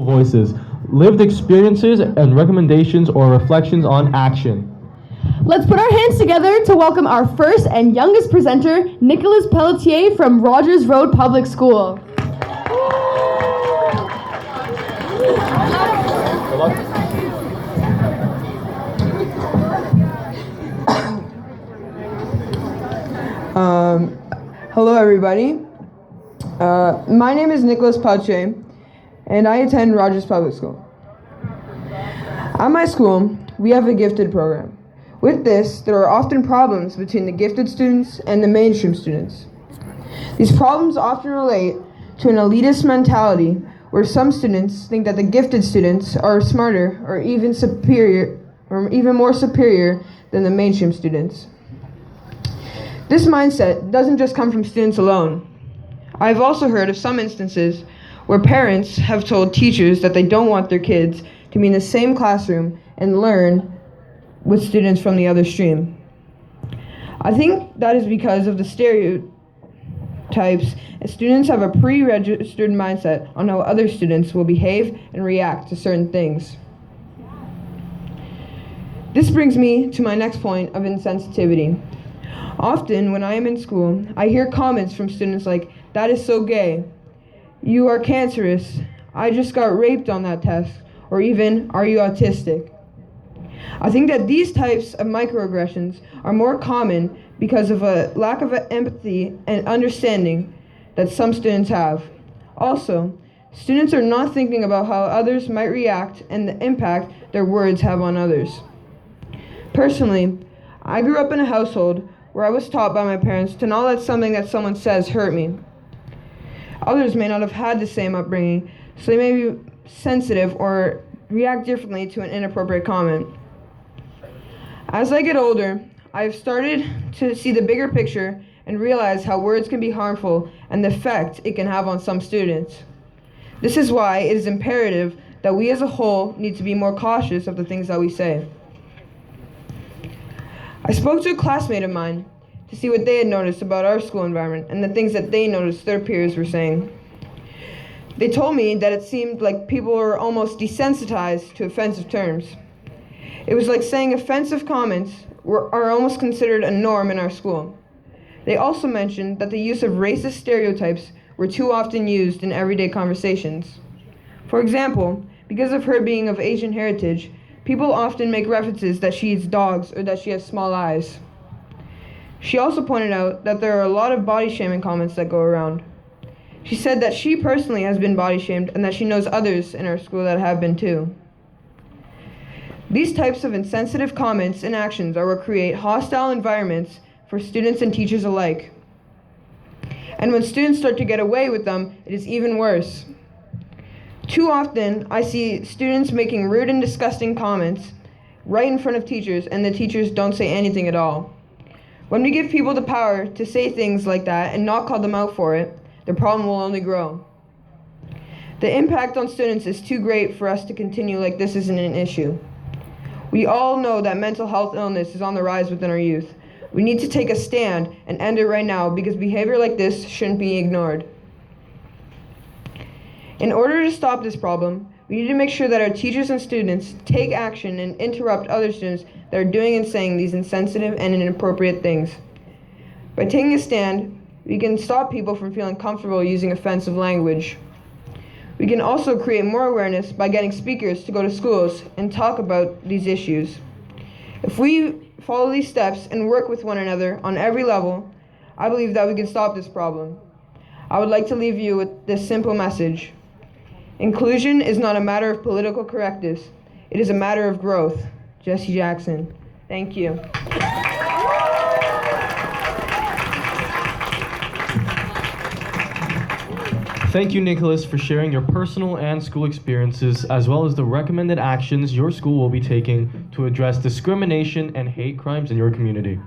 voices, lived experiences, and recommendations or reflections on action. Let's put our hands together to welcome our first and youngest presenter, Nicolas Pelletier from Rogers Road Public School. Hello everybody. My name is Nicolas Pelletier, and I attend Rogers Public School. At my school, we have a gifted program. With this, there are often problems between the gifted students and the mainstream students. These problems often relate to an elitist mentality where some students think that the gifted students are smarter or even superior, or even more superior than the mainstream students. This mindset doesn't just come from students alone. I've also heard of some instances where parents have told teachers that they don't want their kids to be in the same classroom and learn with students from the other stream. I think that is because of the stereotypes, and students have a pre-registered mindset on how other students will behave and react to certain things. This brings me to my next point of insensitivity. Often, when I am in school, I hear comments from students like, "That is so gay," "You are cancerous," "I just got raped on that test," or even, "Are you autistic?" I think that these types of microaggressions are more common because of a lack of empathy and understanding that some students have. Also, students are not thinking about how others might react and the impact their words have on others. Personally, I grew up in a household where I was taught by my parents to not let something that someone says hurt me. Others may not have had the same upbringing, so they may be sensitive or react differently to an inappropriate comment. As I get older, I have started to see the bigger picture and realize how words can be harmful and the effect it can have on some students. This is why it is imperative that we as a whole need to be more cautious of the things that we say. I spoke to a classmate of mine to see what they had noticed about our school environment and the things that they noticed their peers were saying. They told me that it seemed like people were almost desensitized to offensive terms. It was like saying offensive comments are almost considered a norm in our school. They also mentioned that the use of racist stereotypes were too often used in everyday conversations. For example, because of her being of Asian heritage, people often make references that she eats dogs or that she has small eyes. She also pointed out that there are a lot of body shaming comments that go around. She said that she personally has been body shamed and that she knows others in our school that have been too. These types of insensitive comments and actions are what create hostile environments for students and teachers alike. And when students start to get away with them, it is even worse. Too often, I see students making rude and disgusting comments right in front of teachers, and the teachers don't say anything at all. When we give people the power to say things like that and not call them out for it, the problem will only grow. The impact on students is too great for us to continue like this isn't an issue. We all know that mental health illness is on the rise within our youth. We need to take a stand and end it right now because behavior like this shouldn't be ignored. In order to stop this problem, we need to make sure that our teachers and students take action and interrupt other students that are doing and saying these insensitive and inappropriate things. By taking a stand, we can stop people from feeling comfortable using offensive language. We can also create more awareness by getting speakers to go to schools and talk about these issues. If we follow these steps and work with one another on every level, I believe that we can stop this problem. I would like to leave you with this simple message. Inclusion is not a matter of political correctness. It is a matter of growth. Jesse Jackson. Thank you. Thank you, Nicholas, for sharing your personal and school experiences, as well as the recommended actions your school will be taking to address discrimination and hate crimes in your community.